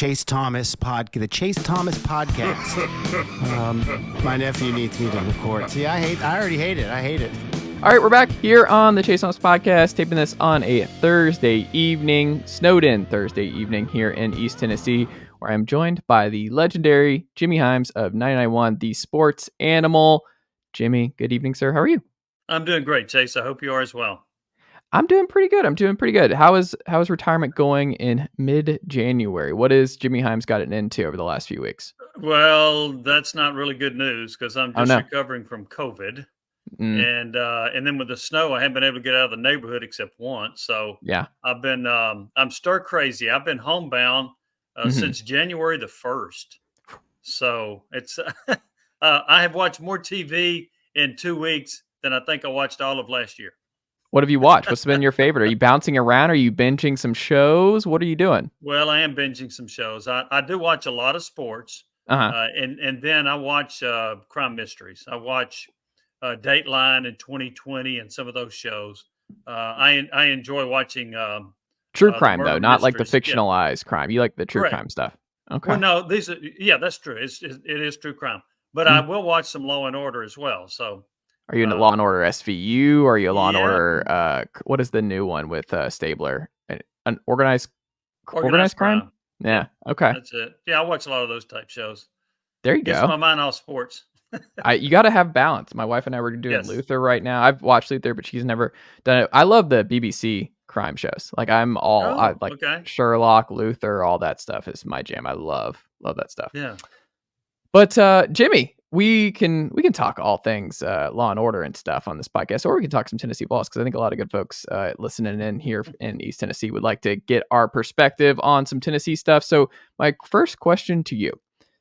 Chase Thomas podcast. My nephew needs me to record. See, I already hate it. I hate it. All right, we're back here on the Chase Thomas podcast, taping this on a Thursday evening, snowed in Thursday evening here in East Tennessee, where I'm joined by the legendary Jimmy Hyams of 99.1, the sports animal. Jimmy, good evening, sir. How are you? I'm doing great, Chase. I hope you are as well. I'm doing pretty good. How is retirement going in mid-January? What has Jimmy Hyams gotten into over the last few weeks? Well, that's not really good news because I'm just recovering from COVID. And then with the snow, I haven't been able to get out of the neighborhood except once. So yeah, I've been I'm stir crazy. I've been homebound since January the 1st. So it's I have watched more TV in 2 weeks than I think I watched all of last year. What have you watched? What's been your favorite? Are you bouncing around? Are you binging some shows? What are you doing? Well, I am binging some shows. I do watch a lot of sports, and then I watch crime mysteries. I watch Dateline in 2020 and some of those shows. I enjoy watching true crime though, not mysteries. Like the fictionalized crime. You like the true crime stuff. Okay. Well, no, that's true. It is true crime, but I will watch some Law and Order as well. So. Are you in Law and Order SVU? Or are you a Law and Order? What is the new one with Stabler? An organized crime? Yeah. Okay. That's it. Yeah, I watch a lot of those type shows. There you go. Gets my mind off sports. You got to have balance. My wife and I were doing Luther right now. I've watched Luther, but she's never done it. I love the BBC crime shows. Like I'm all Sherlock, Luther, all that stuff is my jam. I love that stuff. Yeah. But Jimmy, we can talk all things Law and Order and stuff on this podcast, or we can talk some Tennessee Vols because I think a lot of good folks listening in here in East Tennessee would like to get our perspective on some Tennessee stuff. So my first question to you.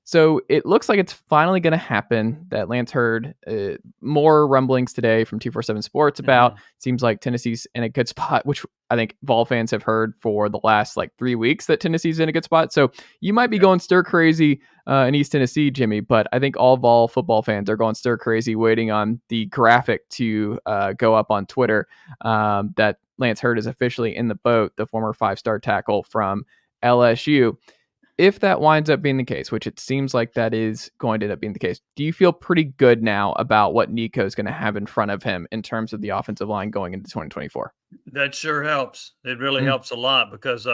So it looks like it's finally going to happen that Lance heard more rumblings today from 247 Sports about. Seems like Tennessee's in a good spot, which I think Vol fans have heard for the last 3 weeks that Tennessee's in a good spot. So you might be going stir crazy in East Tennessee, Jimmy, but I think all Vol football fans are going stir crazy waiting on the graphic to go up on Twitter that Lance Hurd is officially in the boat, the former 5-star tackle from LSU. If that winds up being the case, which it seems like that is going to end up being the case, do you feel pretty good now about what Nico is going to have in front of him in terms of the offensive line going into 2024? That sure helps. It really helps a lot because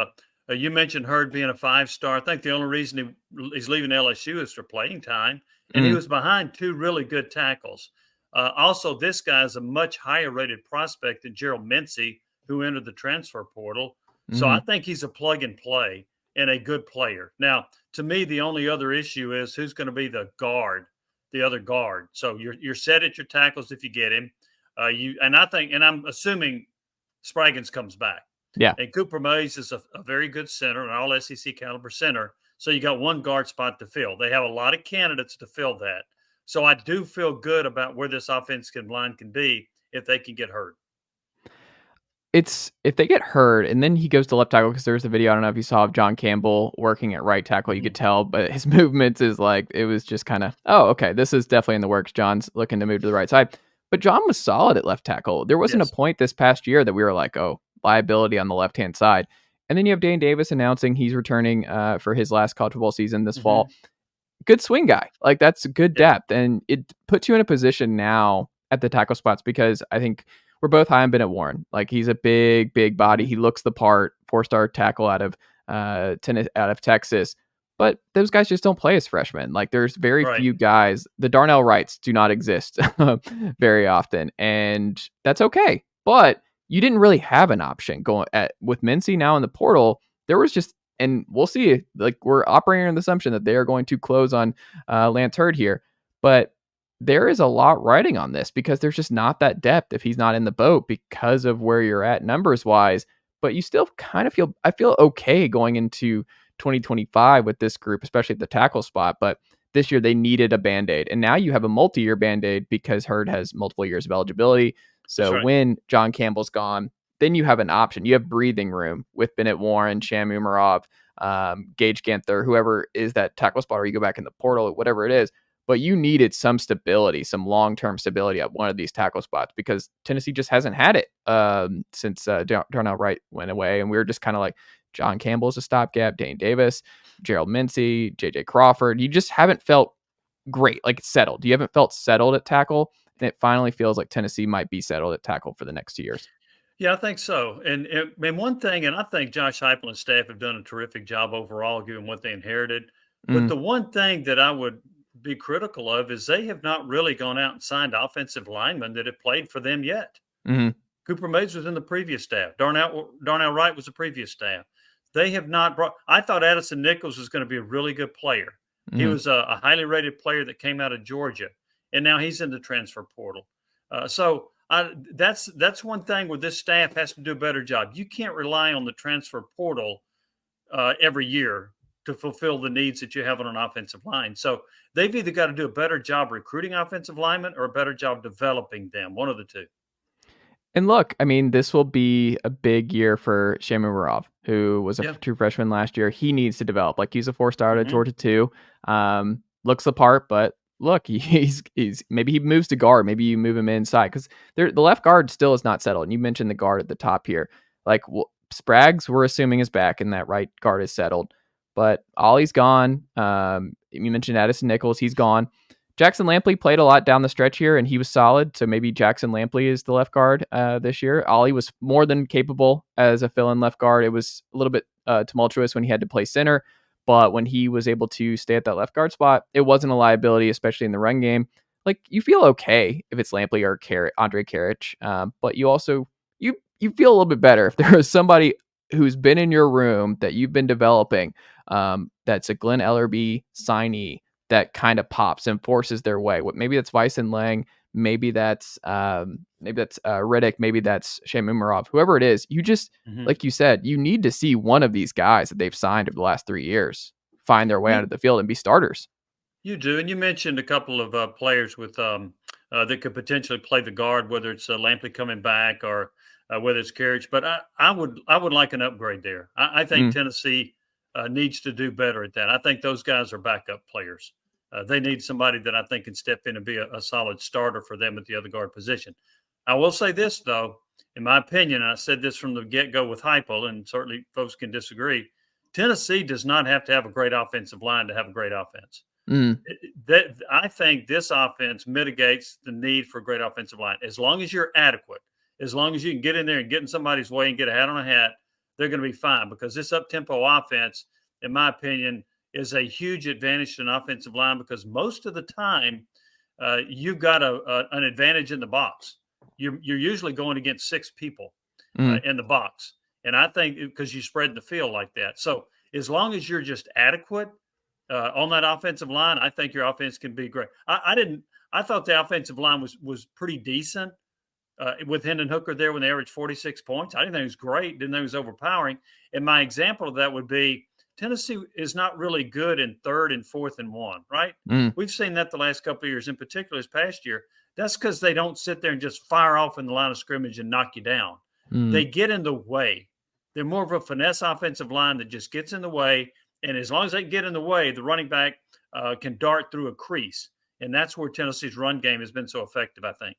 you mentioned Hurd being a 5-star. I think the only reason he's leaving LSU is for playing time, and he was behind 2 really good tackles. Also, this guy is a much higher rated prospect than Gerald Mincey, who entered the transfer portal. So I think he's a plug and play and a good player. Now, to me, the only other issue is who's going to be the other guard. So you're set at your tackles if you get him. I'm assuming Spraggins comes back. Yeah. And Cooper Mays is a very good center, an all SEC caliber center. So you got one guard spot to fill. They have a lot of candidates to fill that. So I do feel good about where this offensive line can be if they can get hurt. It's if they get hurt and then he goes to left tackle, because there's a video, I don't know if you saw, of John Campbell working at right tackle. You could tell, but his movements is it was just kind of, okay, this is definitely in the works. John's looking to move to the right side. But John was solid at left tackle. There wasn't a point this past year that we were like, liability on the left-hand side. And then you have Dane Davis announcing he's returning for his last college football season this fall. Good swing guy. That's good depth. And it puts you in a position now at the tackle spots, because I think we're both high on Bennett Warren. He's a big body. He looks the part. 4-star tackle out of Texas. But those guys just don't play as freshmen. There's very few guys. The Darnell Wrights do not exist very often, and that's okay. But you didn't really have an option with Mincey now in the portal. There was just, and we'll see. We're operating on the assumption that they are going to close on Lance Hurd here, but there is a lot riding on this because there's just not that depth if he's not in the boat because of where you're at numbers wise. But you still kind of I feel okay going into 2025 with this group, especially at the tackle spot. But this year they needed a Band-Aid, and now you have a multi-year Band-Aid because Hurd has multiple years of eligibility. So when John Campbell's gone, then you have an option. You have breathing room with Bennett Warren, Sham Umarov, Gage Ganther, whoever is that tackle spot, or you go back in the portal, whatever it is. but you needed some stability, some long-term stability at one of these tackle spots because Tennessee just hasn't had it since Darnell Wright went away. And we were just kind of like, John Campbell's a stopgap, Dane Davis, Gerald Mincey, JJ Crawford. You just haven't felt great, like settled. You haven't felt settled at tackle. And it finally feels like Tennessee might be settled at tackle for the next 2 years. Yeah, I think so. And one thing, and I think Josh Heupel and staff have done a terrific job overall, given what they inherited. But the one thing that I would be critical of is they have not really gone out and signed offensive linemen that have played for them yet. Mm-hmm. Cooper Mays was in the previous staff. Darnell Wright was the previous staff. They have not brought. I thought Addison Nichols was going to be a really good player. Mm-hmm. He was a highly rated player that came out of Georgia, and now he's in the transfer portal. That's one thing where this staff has to do a better job. You can't rely on the transfer portal every year to fulfill the needs that you have on an offensive line. So they've either got to do a better job recruiting offensive linemen or a better job developing them, one of the two. And look, I mean, this will be a big year for Shamumarov, who was a true freshman last year. He needs to develop. Like, he's a 4-star at Georgia too. Looks the part, but look, he's maybe he moves to guard. Maybe you move him inside because the left guard still is not settled. And you mentioned the guard at the top here. Like, Spraggs, we're assuming is back, and that right guard is settled. But Ollie's gone. You mentioned Addison Nichols. He's gone. Jackson Lampley played a lot down the stretch here, and he was solid. So maybe Jackson Lampley is the left guard this year. Ollie was more than capable as a fill-in left guard. It was a little bit tumultuous when he had to play center, but when he was able to stay at that left guard spot, it wasn't a liability, especially in the run game. Like, you feel okay if it's Lampley or Andre Karich, but you also you feel a little bit better if there is somebody who's been in your room that you've been developing. That's a Glenn Ellerbe signee that kind of pops and forces their way. Maybe that's Wyson Lang, maybe that's Riddick, maybe that's Shamumarov, whoever it is. You just, like you said, you need to see one of these guys that they've signed over the last 3 years find their way onto the field and be starters. You do, and you mentioned a couple of players with that could potentially play the guard, whether it's Lampley coming back or whether it's Carriage. But I would like an upgrade there. I think Tennessee needs to do better at that. I think those guys are backup players. They need somebody that I think can step in and be a solid starter for them at the other guard position. I will say this, though, in my opinion, and I said this from the get-go with Heupel, and certainly folks can disagree, Tennessee does not have to have a great offensive line to have a great offense. I think this offense mitigates the need for a great offensive line. As long as you're adequate, as long as you can get in there and get in somebody's way and get a hat on a hat, they're going to be fine, because this up-tempo offense, in my opinion, is a huge advantage to an offensive line, because most of the time you've got an advantage in the box. You're usually going against 6 people in the box. And I think because you spread the field like that. So as long as you're just adequate on that offensive line, I think your offense can be great. I thought the offensive line was pretty decent with Hendon Hooker there when they averaged 46 points. I didn't think it was great. Didn't think it was overpowering. And my example of that would be Tennessee is not really good in 3rd and 4th and 1, right? We've seen that the last couple of years, in particular this past year. That's because they don't sit there and just fire off in the line of scrimmage and knock you down. They get in the way. They're more of a finesse offensive line that just gets in the way. And as long as they get in the way, the running back can dart through a crease. And that's where Tennessee's run game has been so effective, I think.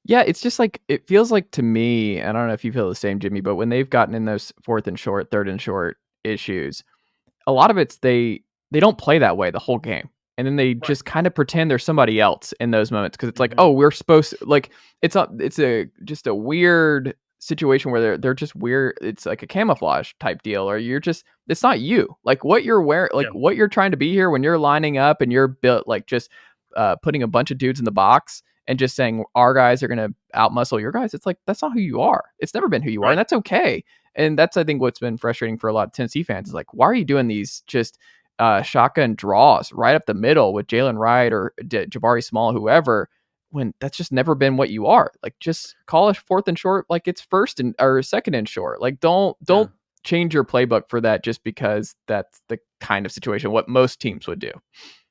Yeah, it's just like, it feels like to me, I don't know if you feel the same, Jimmy, but when they've gotten in those 4th and short, 3rd and short issues, a lot of it's they don't play that way the whole game. And then they just kind of pretend they're somebody else in those moments, because it's like, oh, we're supposed to, like, it's just a weird situation where they're just weird. It's like a camouflage type deal, or it's not you. Like, what you're wearing, like what you're trying to be here when you're lining up and you're built, like, just putting a bunch of dudes in the box and just saying our guys are going to outmuscle your guys. It's like, that's not who you are. It's never been who you are. And that's okay. And that's, I think, what's been frustrating for a lot of Tennessee fans is like, why are you doing these just shotgun draws right up the middle with Jalen Wright or Jabari Small, whoever, when that's just never been what you are. Like, just call it 4th and short like it's 1st or 2nd and short. Like, don't change your playbook for that just because that's the kind of situation what most teams would do.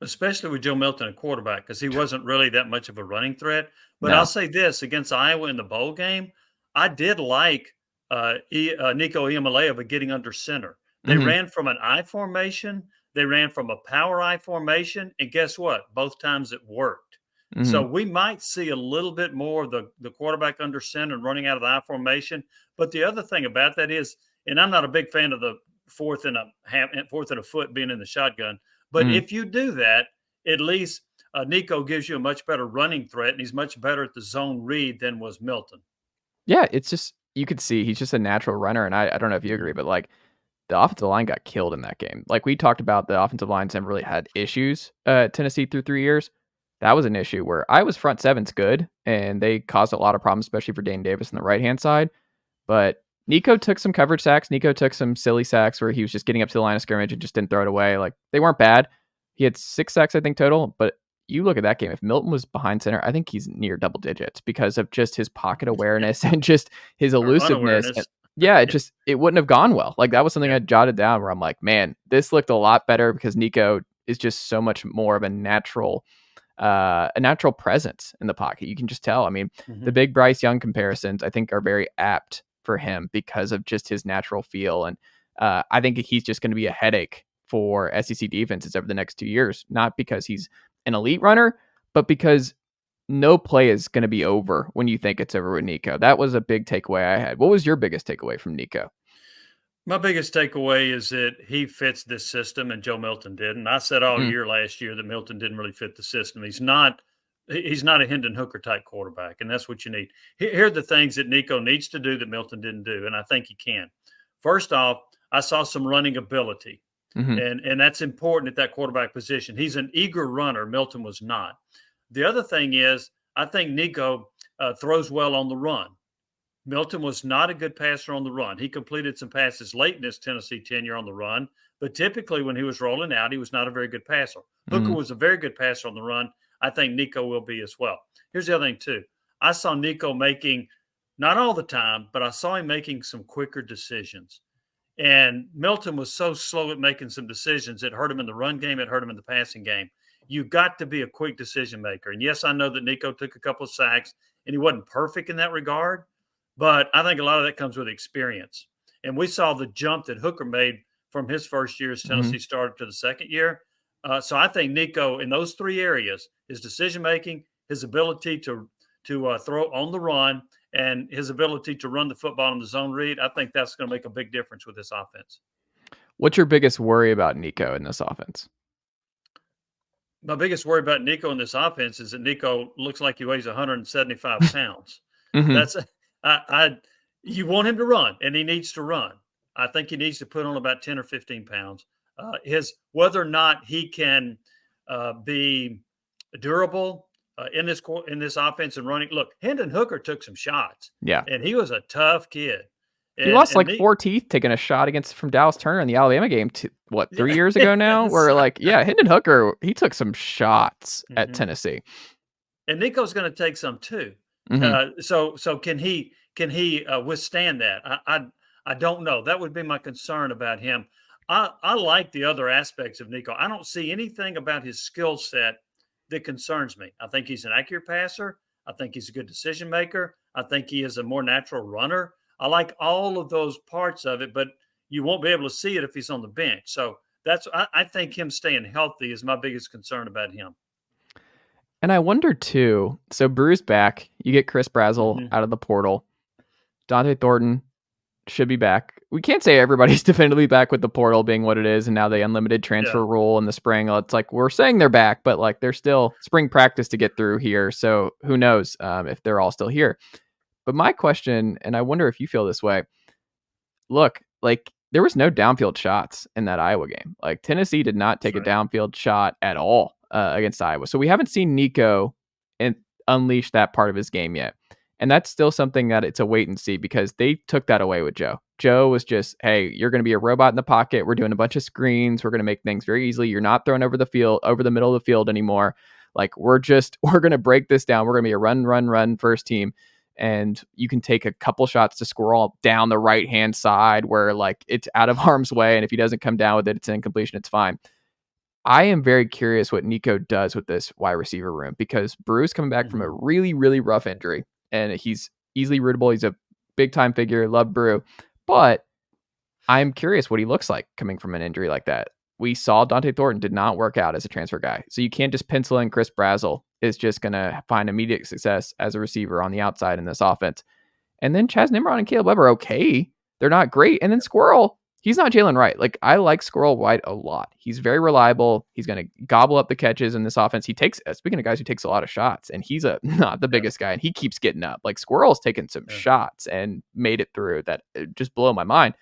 Especially with Joe Milton, a quarterback, because he wasn't really that much of a running threat. But I'll say this, against Iowa in the bowl game, I did like Nico Iamaleava getting under center. They ran from an I formation. They ran from a power I formation, and guess what? Both times it worked. Mm-hmm. So we might see a little bit more of the quarterback under center and running out of the I formation. But the other thing about that is, and I'm not a big fan of the fourth and a foot being in the shotgun, but if you do that, at least Nico gives you a much better running threat, and he's much better at the zone read than was Milton. Yeah, it's just, you could see he's just a natural runner, and I don't know if you agree, but like the offensive line got killed in that game. Like we talked about, the offensive lines never really had issues Tennessee through 3 years. That was an issue where Iowa's front seven's good, and they caused a lot of problems, especially for Dane Davis on the right-hand side. But Nico took some coverage sacks. Nico took some silly sacks where he was just getting up to the line of scrimmage and just didn't throw it away. Like, they weren't bad. He had 6 sacks, I think, total. But you look at that game, if Milton was behind center, I think he's near double digits because of just his pocket awareness and just his elusiveness. Yeah, it wouldn't have gone well. Like, that was something I jotted down where I'm like, man, this looked a lot better because Nico is just so much more of a natural presence in the pocket. You can just tell. I mean, the big Bryce Young comparisons, I think, are very apt for him because of just his natural feel. And I think he's just going to be a headache for SEC defenses over the next 2 years, not because he's an elite runner, but because no play is going to be over when you think it's over with Nico. That was a big takeaway I had. What was your biggest takeaway from Nico? My biggest takeaway is that he fits this system, and Joe Milton didn't. I said all year last year that Milton didn't really fit the system. He's not a Hendon Hooker type quarterback, and that's what you need. Here are the things that Nico needs to do that Milton didn't do, and I think he can. First off, I saw some running ability, and that's important at that quarterback position. He's an eager runner. Milton was not. The other thing is, I think Nico throws well on the run. Milton was not a good passer on the run. He completed some passes late in his Tennessee tenure on the run, but typically when he was rolling out, he was not a very good passer. Hooker was a very good passer on the run. I think Nico will be as well. Here's the other thing, too. I saw Nico making, not all the time, but I saw him making some quicker decisions. And Milton was so slow at making some decisions. It hurt him in the run game. It hurt him in the passing game. You got to be a quick decision maker. And yes, I know that Nico took a couple of sacks, and he wasn't perfect in that regard. But I think a lot of that comes with experience. And we saw the jump that Hooker made from his first year as Tennessee started to the second year. So I think Nico, in those 3 areas, his decision-making, his ability to throw on the run, and his ability to run the football in the zone read, I think that's going to make a big difference with this offense. What's your biggest worry about Nico in this offense? My biggest worry about Nico in this offense is that Nico looks like he weighs 175 pounds. That's you want him to run, and he needs to run. I think he needs to put on about 10 or 15 pounds. Whether or not he can be durable in this offense and running. Look, Hendon Hooker took some shots. Yeah, and he was a tough kid. He lost like 4 teeth taking a shot from Dallas Turner in the Alabama game 3 years ago now. Where Hendon Hooker, he took some shots at Tennessee, and Nico's going to take some too. So can he withstand that? I don't know. That would be my concern about him. I like the other aspects of Nico. I don't see anything about his skill set that concerns me. I think he's an accurate passer. I think he's a good decision maker. I think he is a more natural runner. I like all of those parts of it, but you won't be able to see it if he's on the bench. So I think him staying healthy is my biggest concern about him. And I wonder too, so Brew's back. You get Chris Brazzell out of the portal. Dante Thornton should be back. We can't say everybody's definitively back with the portal being what it is, and now the unlimited transfer rule in the spring. It's like we're saying they're back, but like there's still spring practice to get through here. So who knows if they're all still here. But my question, and I wonder if you feel this way, look, like there was no downfield shots in that Iowa game. Like Tennessee did not take a downfield shot at all against Iowa. So we haven't seen Nico unleash that part of his game yet. And that's still something that it's a wait and see because they took that away with Joe. Joe was just, hey, you're going to be a robot in the pocket. We're doing a bunch of screens. We're going to make things very easily. You're not throwing over the middle of the field anymore. Like we're going to break this down. We're going to be a run first team. And you can take a couple shots to squirrel down the right-hand side where like it's out of harm's way. And if he doesn't come down with it, it's an incompletion. It's fine. I am very curious what Nico does with this wide receiver room because Brew's coming back from a really, really rough injury. And he's easily rootable. He's a big-time figure. Love Brew. But I'm curious what he looks like coming from an injury like that. we saw Dante Thornton did not work out as a transfer guy. So you can't just pencil in Chris Brazzell is just going to find immediate success as a receiver on the outside in this offense. And then Chaz Nimrod and Caleb Webb are okay. They're not great. And then Squirrel, he's not Jalen Wright. Like, I like Squirrel White a lot. He's very reliable. He's going to gobble up the catches in this offense. He takes, speaking of guys who takes a lot of shots, and he's not the biggest guy, and he keeps getting up. Like, Squirrel's taken some shots and made it through that just blow my mind.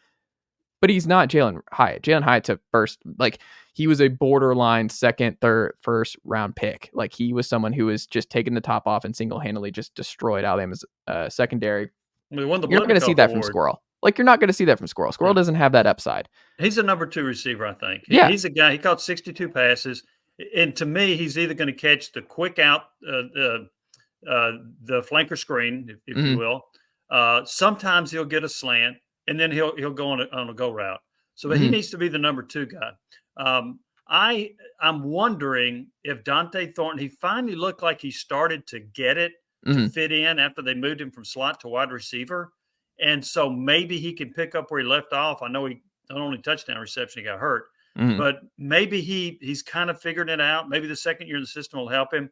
But he's not Jalen Hyatt. Jalen Hyatt's a first, like, he was a borderline second, third, first round pick. Like, he was someone who was just taking the top off and single-handedly just destroyed Alabama's secondary. We won the You're not going to see that from Squirrel. Like, you're not going to see that from Squirrel. Squirrel doesn't have that upside. He's a number 2 receiver, I think. He's a guy, he caught 62 passes. And to me, he's either going to catch the quick out, the flanker screen, if you will. Sometimes he'll get a slant, and then he'll go on a go route. So but he needs to be the number 2 guy. I'm wondering if Dante Thornton, he finally looked like he started to get it to fit in after they moved him from slot to wide receiver. And so maybe he can pick up where he left off. I know he not only touchdown reception, he got hurt, but maybe he's kind of figured it out. Maybe the second year in the system will help him.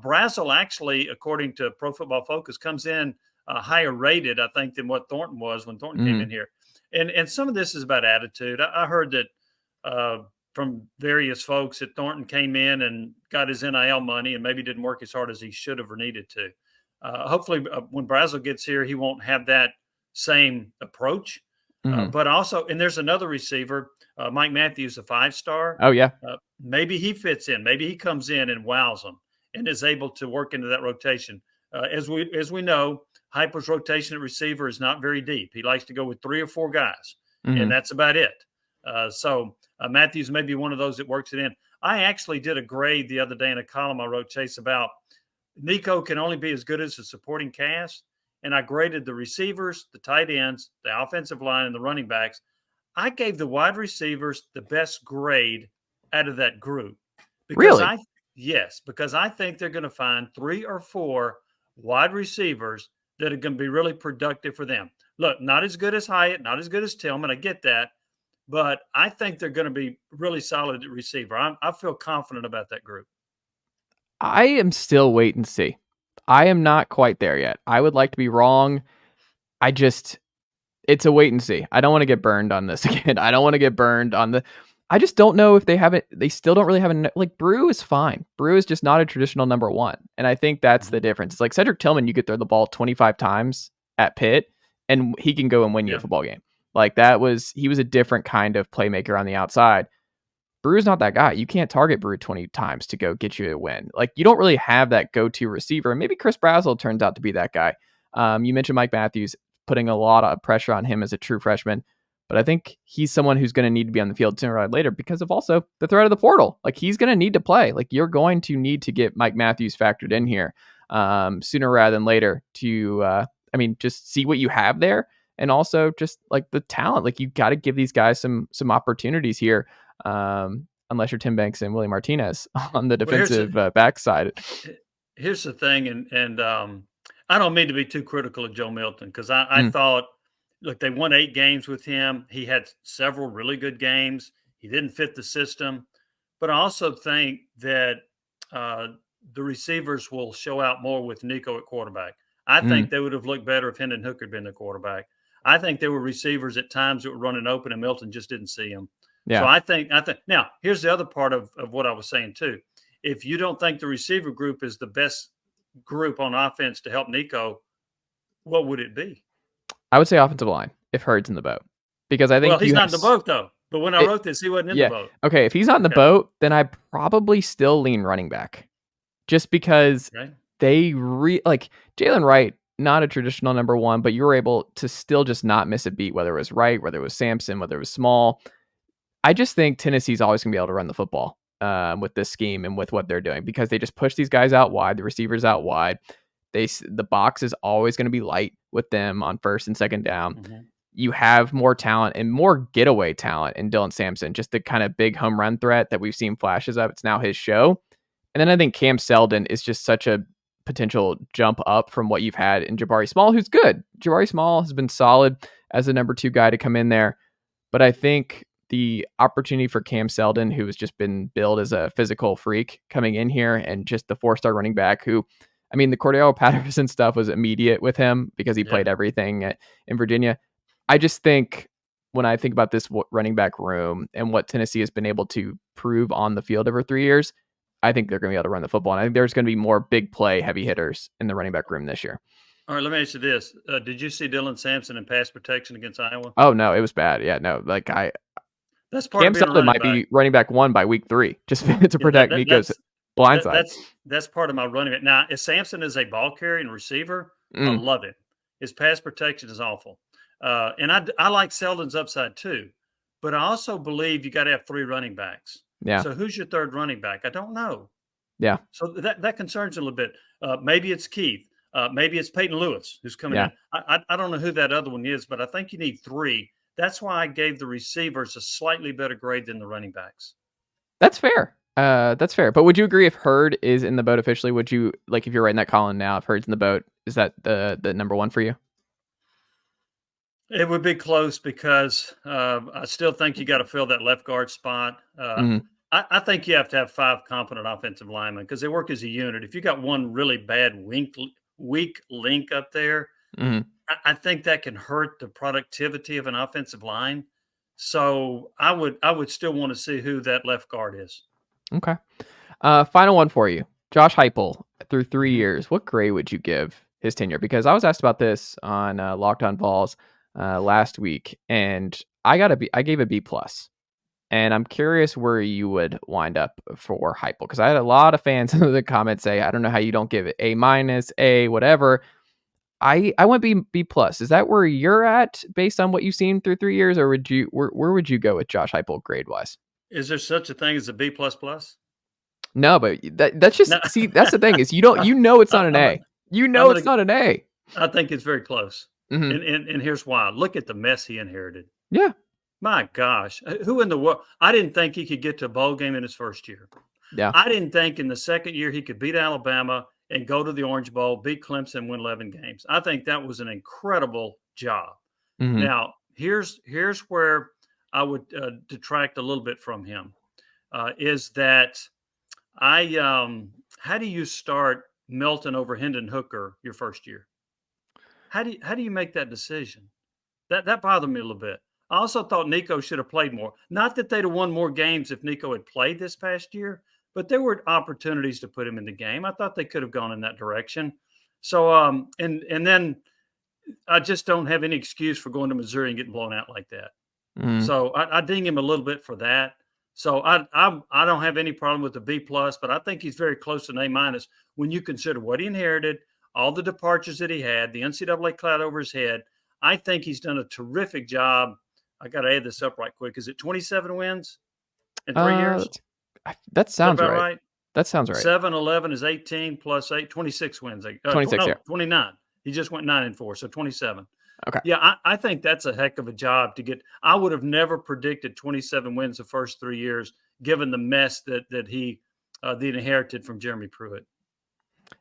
Brazzell actually, according to Pro Football Focus, comes in higher rated, I think, than what Thornton was when Thornton came in here. And some of this is about attitude. I heard that from various folks that Thornton came in and got his NIL money and maybe didn't work as hard as he should have or needed to. Hopefully when Brazzell gets here, he won't have that same approach. But also, and there's another receiver, Mike Matthews, a 5-star. Oh, yeah. Maybe he fits in. Maybe he comes in and wows them and is able to work into that rotation. As we know, Heupel's rotation at receiver is not very deep. He likes to go with 3 or 4 guys, and that's about it. So Matthews may be one of those that works it in. I actually did a grade the other day in a column I wrote, Chase, about Nico can only be as good as the supporting cast. And I graded the receivers, the tight ends, the offensive line, and the running backs. I gave the wide receivers the best grade out of that group. Because really? Yes, because I think they're going to find 3 or 4 wide receivers that are going to be really productive for them. Look, not as good as Hyatt, not as good as Tillman. I get that. But I think they're going to be really solid at receiver. I feel confident about that group. I am still wait and see. I am not quite there yet. I would like to be wrong. It's a wait and see. I don't want to get burned on this again. I don't want to get burned on I just don't know if they still don't really have like Brew is fine. Brew is just not a traditional number 1. And I think that's the difference. It's like Cedric Tillman, you could throw the ball 25 times at Pitt and he can go and win you a football game. Like he was a different kind of playmaker on the outside. Brew's not that guy. You can't target Brew 20 times to go get you a win. Like, you don't really have that go-to receiver. And maybe Chris Brazzell turns out to be that guy. You mentioned Mike Matthews putting a lot of pressure on him as a true freshman. But I think he's someone who's going to need to be on the field sooner or later because of also the threat of the portal. Like, he's going to need to play. Like, you're going to need to get Mike Matthews factored in here sooner rather than later to, just see what you have there. And also just like the talent, like you got to give these guys some opportunities here. Unless you're Tim Banks and Willie Martinez on the defensive backside. Here's the thing. And I don't mean to be too critical of Joe Milton because I thought, look, they won 8 games with him. He had several really good games. He didn't fit the system. But I also think that the receivers will show out more with Nico at quarterback. I think they would have looked better if Hendon Hooker had been the quarterback. I think there were receivers at times that were running open and Milton just didn't see them. Yeah. So I think now here's the other part of what I was saying too. If you don't think the receiver group is the best group on offense to help Nico, what would it be? I would say offensive line if Hurd's in the boat, because I think he's not in the boat though. But when I wrote this, he wasn't in the boat. Okay, if he's not in the boat, then I probably still lean running back, just because they like Jalen Wright. Not a traditional number 1, but you were able to still just not miss a beat, whether it was Wright, whether it was Sampson, whether it was Small. I just think Tennessee's always going to be able to run the football with this scheme and with what they're doing because they just push these guys out wide, the receivers out wide. The box is always going to be light with them on first and second down. You have more talent and more getaway talent in Dylan Sampson, just the kind of big home run threat that we've seen flashes of. It's now his show. And then I think Cam Seldon is just such a potential jump up from what you've had in Jabari Small, who's good. Jabari Small has been solid as a number 2 guy to come in there. But I think the opportunity for Cam Seldon, who has just been billed as a physical freak coming in here, and just the 4-star running back who, I mean, the Cordell Patterson stuff was immediate with him because he played everything in Virginia. I just think when I think about this running back room and what Tennessee has been able to prove on the field over 3 years, I think they're going to be able to run the football. And I think there's going to be more big play heavy hitters in the running back room this year. All right, let me ask you this. Did you see Dylan Sampson in pass protection against Iowa? Oh, no, it was bad. Yeah, no, like that's part Cam of being Seldon might be running back 1 by week 3 just to protect Nico's blind side. That's part of my running back. Now, if Sampson is a ball carrier and receiver, I love it. His pass protection is awful. And I like Seldon's upside too. But I also believe you got to have 3 running backs. Yeah. So who's your third running back? I don't know. Yeah. So that concerns me a little bit. Maybe it's Keith. Maybe it's Peyton Lewis who's coming in. I don't know who that other one is, but I think you need 3. That's why I gave the receivers a slightly better grade than the running backs. That's fair. That's fair. But would you agree if Hurd is in the boat officially? Would you, like, if you're writing that column now, if Hurd's in the boat, is that the number 1 for you? It would be close because I still think you got to fill that left guard spot. I think you have to have 5 competent offensive linemen because they work as a unit. If you got one really bad weak link up there, I think that can hurt the productivity of an offensive line. So I would still want to see who that left guard is. Okay. Final one for you. Josh Heupel through 3 years. What grade would you give his tenure? Because I was asked about this on Locked On Vols last week, and I gave a B+. And I'm curious where you would wind up for Heupel, because I had a lot of fans in the comments say, I don't know how you don't give it A-, A, whatever. I went B+. Is that where you're at based on what you've seen through 3 years, or would you where would you go with Josh Heupel grade wise? Is there such a thing as a B++? No, but that's just see, that's the thing is it's not an A. It's not an A. I think it's very close. And here's why. Look at the mess he inherited. Yeah. My gosh, who in the world? I didn't think he could get to a bowl game in his first year. Yeah. I didn't think in the second year he could beat Alabama and go to the Orange Bowl, beat Clemson, win 11 games. I think that was an incredible job. Now, here's where I would detract a little bit from him, is that how do you start Melton over Hendon Hooker your first year? How do you make that decision? That bothered me a little bit. I also thought Nico should have played more. Not that they'd have won more games if Nico had played this past year, but there were opportunities to put him in the game. I thought they could have gone in that direction. So, and then I just don't have any excuse for going to Missouri and getting blown out like that. So I ding him a little bit for that. So I don't have any problem with the B+, but I think he's very close to an A- when you consider what he inherited, all the departures that he had, the NCAA cloud over his head. I think he's done a terrific job. I got to add this up right quick. Is it 27 wins in 3 years? That sounds right. That sounds right. 7-11 is 18 plus 8, 26 wins. 26, 29. He just went 9-4, so 27. Okay. Yeah, I think that's a heck of a job to get. I would have never predicted 27 wins the first 3 years, given the mess that he inherited from Jeremy Pruitt.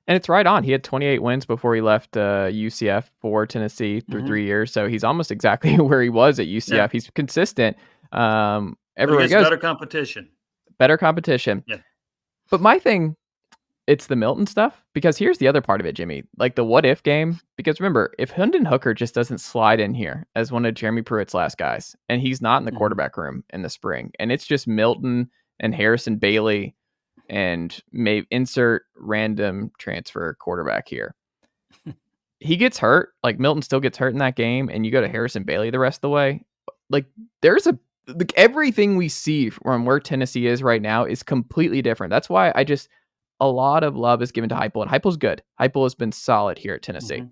And it's right on. He had 28 wins before he left UCF for Tennessee through 3 years. So he's almost exactly where he was at UCF. Yeah. He's consistent. Everywhere he goes. Better competition. Yeah. But my thing, it's the Milton stuff. Because here's the other part of it, Jimmy. Like the what if game. Because remember, if Hendon Hooker just doesn't slide in here as one of Jeremy Pruitt's last guys, and he's not in the quarterback room in the spring, and it's just Milton and Harrison Bailey, and maybe insert random transfer quarterback here. He gets hurt. Like Milton still gets hurt in that game, and you go to Harrison Bailey the rest of the way. Like there's everything we see from where Tennessee is right now is completely different. That's why a lot of love is given to Heupel, and Heupel's good. Heupel has been solid here at Tennessee.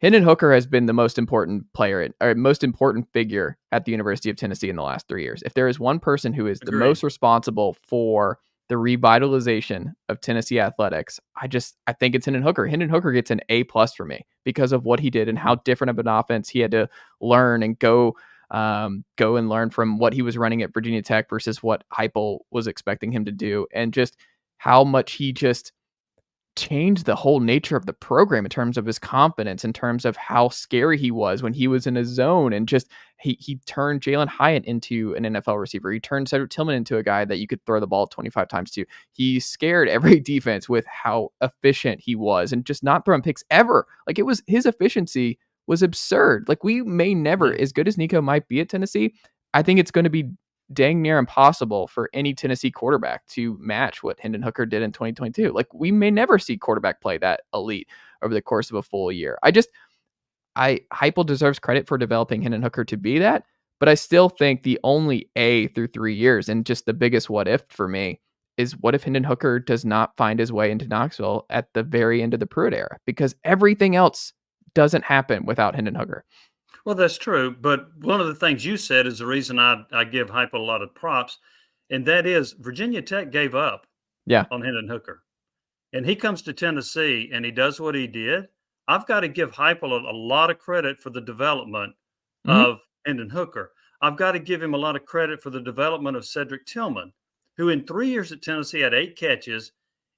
Hendon Hooker has been the most important player or most important figure at the University of Tennessee in the last 3 years. If there is one person who is the most responsible for the revitalization of Tennessee athletics, I think it's Hendon Hooker. Hendon Hooker gets an A+ for me because of what he did and how different of an offense he had to learn and go and learn from what he was running at Virginia Tech versus what Heupel was expecting him to do, and just how much he just changed the whole nature of the program in terms of his confidence, in terms of how scary he was when he was in his zone, and just he turned Jalen Hyatt into an NFL receiver. He turned Cedric Tillman into a guy that you could throw the ball 25 times to. He scared every defense with how efficient he was and just not throwing picks ever. Like, it was his efficiency was absurd. Like, we may never, as good as Nico might be at Tennessee, I think it's going to be dang near impossible for any Tennessee quarterback to match what Hendon Hooker did in 2022. Like, we may never see quarterback play that elite over the course of a full year. Heupel deserves credit for developing Hendon Hooker to be that, but I still think the only A through 3 years, and just the biggest what if for me, is what if Hendon Hooker does not find his way into Knoxville at the very end of the Pruitt era? Because everything else doesn't happen without Hendon Hooker. Well, that's true. But one of the things you said is the reason I give Heupel a lot of props, and that is Virginia Tech gave up on Hendon Hooker. And he comes to Tennessee and he does what he did. I've got to give Heupel a lot of credit for the development of Hendon Hooker. I've got to give him a lot of credit for the development of Cedric Tillman, who in 3 years at Tennessee had 8 catches,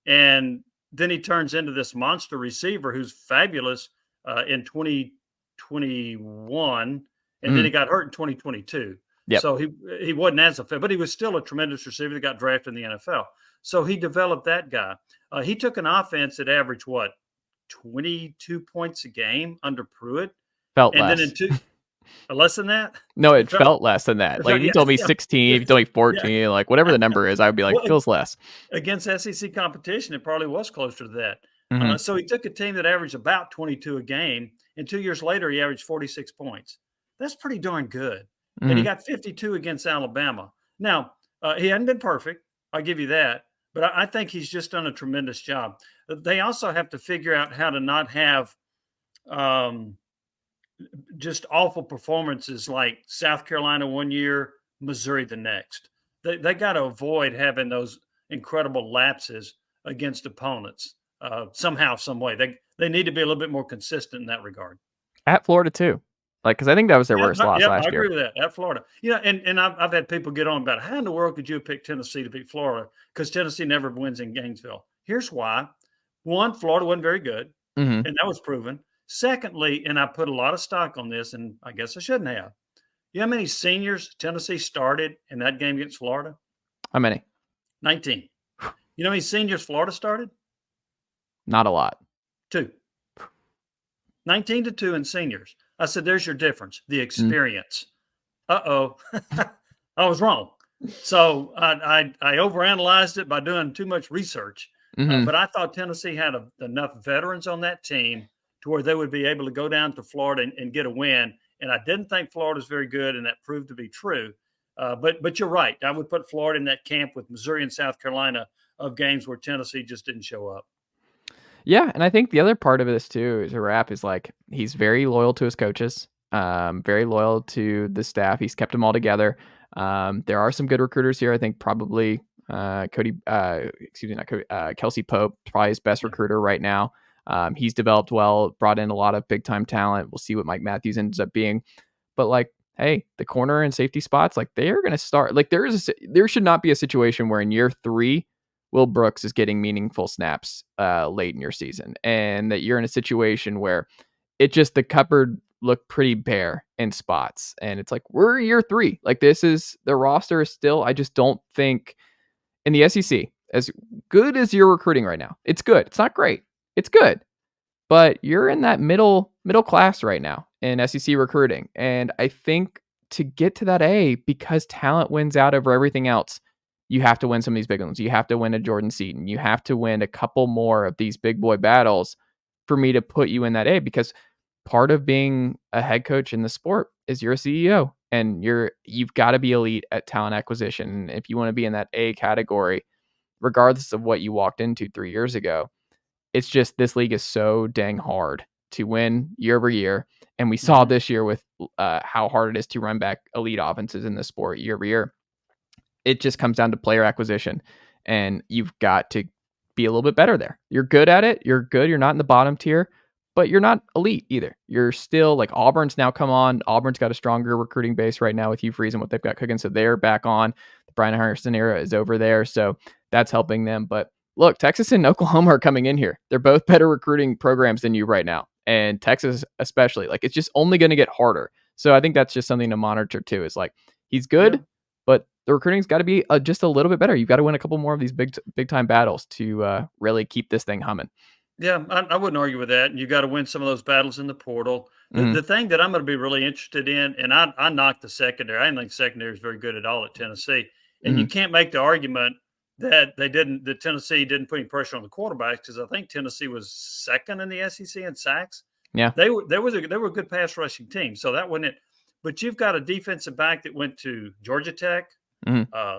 and then he turns into this monster receiver who's fabulous in 2021, and then he got hurt in 2022. Yep. So he wasn't as effective, but he was still a tremendous receiver that got drafted in the NFL. So he developed that guy. He took an offense that averaged, 22 points a game under Pruitt? Felt and less. Then less than that? No, it felt less than that. Like, if you told me 16, if you told me 14, like whatever the number is, I would be like, feels less. Against SEC competition, it probably was closer to that. So he took a team that averaged about 22 a game, and 2 years later, he averaged 46 points. That's pretty darn good. And he got 52 against Alabama. Now, he hadn't been perfect. I'll give you that. But I think he's just done a tremendous job. They also have to figure out how to not have just awful performances like South Carolina one year, Missouri the next. They got to avoid having those incredible lapses against opponents somehow, some way. They need to be a little bit more consistent in that regard. At Florida too. Like, because I think that was their worst loss last year. I agree with that. At Florida. And I've had people get on about how in the world could you have picked Tennessee to beat Florida? Because Tennessee never wins in Gainesville. Here's why. One, Florida wasn't very good, and that was proven. Secondly, and I put a lot of stock on this, and I guess I shouldn't have. You know how many seniors Tennessee started in that game against Florida? How many? 19. You know how many seniors Florida started? Not a lot. 2. 19-2 in seniors. I said, there's your difference, the experience. I was wrong. So I overanalyzed it by doing too much research. But I thought Tennessee had enough veterans on that team to where they would be able to go down to Florida and get a win. And I didn't think Florida's very good, and that proved to be true. But you're right. I would put Florida in that camp with Missouri and South Carolina of games where Tennessee just didn't show up. Yeah, and I think the other part of this too is a wrap is like he's very loyal to his coaches, very loyal to the staff. He's kept them all together. There are some good recruiters here. I think probably Kelsey Pope, probably his best recruiter right now. He's developed well, brought in a lot of big time talent. We'll see what Mike Matthews ends up being, but like, hey, the corner and safety spots, like they are going to start. Like there should not be a situation where in year 3. Will Brooks is getting meaningful snaps late in your season, and that you're in a situation where the cupboard looked pretty bare in spots, and it's like we're year 3. Like the roster is still. I just don't think in the SEC, as good as you're recruiting right now, it's good. It's not great. It's good, but you're in that middle class right now in SEC recruiting, and I think to get to that A, because talent wins out over everything else. You have to win some of these big ones. You have to win a Jordan Seaton. You have to win a couple more of these big boy battles for me to put you in that A, because part of being a head coach in the sport is you're a CEO and you've got to be elite at talent acquisition. If you want to be in that A category, regardless of what you walked into 3 years ago, it's just this league is so dang hard to win year over year. And we saw this year with how hard it is to run back elite offenses in the sport year over year. It just comes down to player acquisition, and you've got to be a little bit better there. You're good at it. You're good. You're not in the bottom tier, but you're not elite either. You're still like Auburn's now come on. Auburn's got a stronger recruiting base right now with Hugh Freeze and what they've got cooking. So they're back on. The Brian Harrison era is over there. So that's helping them. But look, Texas and Oklahoma are coming in here. They're both better recruiting programs than you right now. And Texas especially, like, it's just only going to get harder. So I think that's just something to monitor too. Is like, he's good, but the recruiting's got to be just a little bit better. You've got to win a couple more of these big time battles to really keep this thing humming. Yeah, I wouldn't argue with that. And you got to win some of those battles in the portal. The thing that I'm going to be really interested in, and I knocked the secondary. I didn't think secondary is very good at all at Tennessee. And you can't make the argument that Tennessee didn't put any pressure on the quarterbacks, because I think Tennessee was second in the SEC in sacks. Yeah, they were a good pass rushing team, so that wasn't it. But you've got a defensive back that went to Georgia Tech,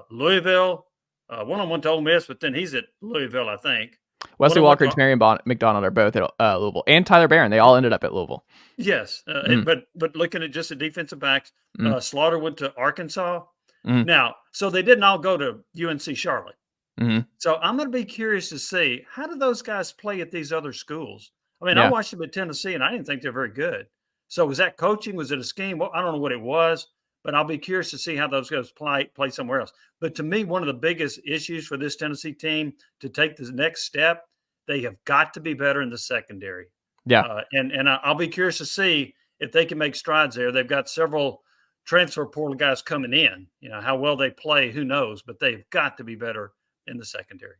Louisville, one went to Ole Miss, but then he's at Louisville, I think. Wesley Walker and Marion McDonald are both at Louisville, and Tyler Barron. They all ended up at Louisville. Yes, but looking at just the defensive backs, Slaughter went to Arkansas. Now, so they didn't all go to UNC Charlotte. So I'm going to be curious to see, how do those guys play at these other schools? I mean, I watched them at Tennessee, and I didn't think they're very good. So was that coaching? Was it a scheme? Well, I don't know what it was, but I'll be curious to see how those guys play somewhere else. But to me, one of the biggest issues for this Tennessee team to take the next step, they have got to be better in the secondary. Yeah. And I'll be curious to see if they can make strides there. They've got several transfer portal guys coming in. You know, how well they play, who knows, but they've got to be better in the secondary.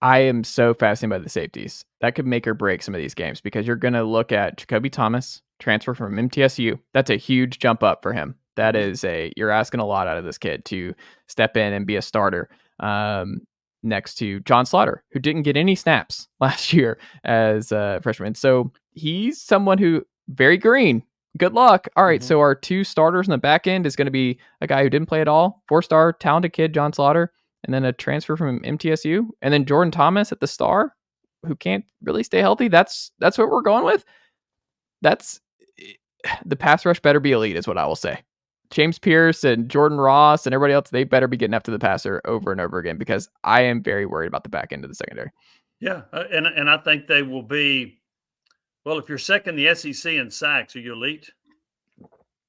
I am so fascinated by the safeties. That could make or break some of these games, because you're going to look at Jacoby Thomas, transfer from MTSU. That's a huge jump up for him. That is you're asking a lot out of this kid to step in and be a starter. Next to John Slaughter, who didn't get any snaps last year as a freshman. So he's someone who very green. Good luck. All right. So our two starters in the back end is going to be a guy who didn't play at all, 4-star talented kid, John Slaughter, and then a transfer from MTSU, and then Jordan Thomas at the star, who can't really stay healthy. That's what we're going with. That's the pass rush better be elite, is what I will say. James Pierce and Jordan Ross and everybody else, they better be getting after the passer over and over again, because I am very worried about the back end of the secondary. Yeah, and I think they will be, well, if you're second in the SEC in sacks, are you elite?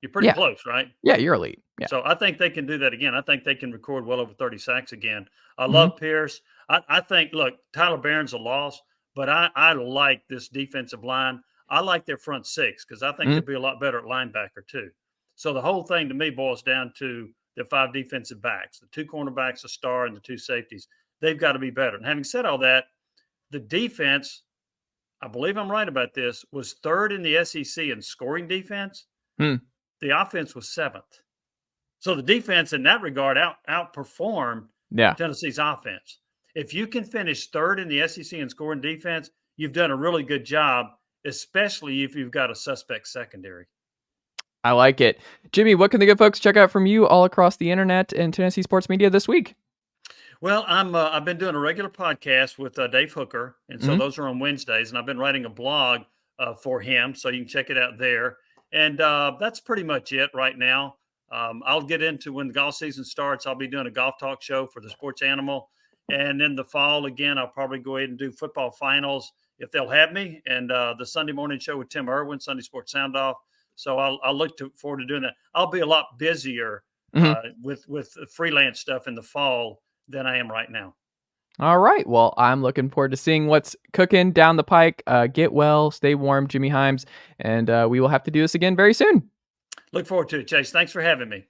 You're pretty close, right? Yeah, you're elite. Yeah. So I think they can do that again. I think they can record well over 30 sacks again. I love Pierce. I think, look, Tyler Barron's a loss, but I like this defensive line. I like their front six, because I think they'll be a lot better at linebacker too. So the whole thing to me boils down to the 5 defensive backs, the 2 cornerbacks, a star, and the 2 safeties. They've got to be better. And having said all that, the defense, I believe I'm right about this, was 3rd in the SEC in scoring defense. The offense was 7th. So the defense in that regard outperformed Tennessee's offense. If you can finish 3rd in the SEC in scoring defense, you've done a really good job, especially if you've got a suspect secondary. I like it. Jimmy, what can the good folks check out from you all across the internet and Tennessee sports media this week? Well, I've been doing a regular podcast with Dave Hooker, and so those are on Wednesdays, and I've been writing a blog for him, so you can check it out there. And that's pretty much it right now. I'll get into, when the golf season starts, I'll be doing a golf talk show for the Sports Animal. And in the fall, again, I'll probably go ahead and do football finals if they'll have me, and the Sunday morning show with Tim Irwin, Sunday Sports Sound Off. So I'll look forward to doing that. I'll be a lot busier with freelance stuff in the fall than I am right now. All right. Well, I'm looking forward to seeing what's cooking down the pike. Get well, stay warm, Jimmy Hyams, and we will have to do this again very soon. Look forward to it, Chase. Thanks for having me.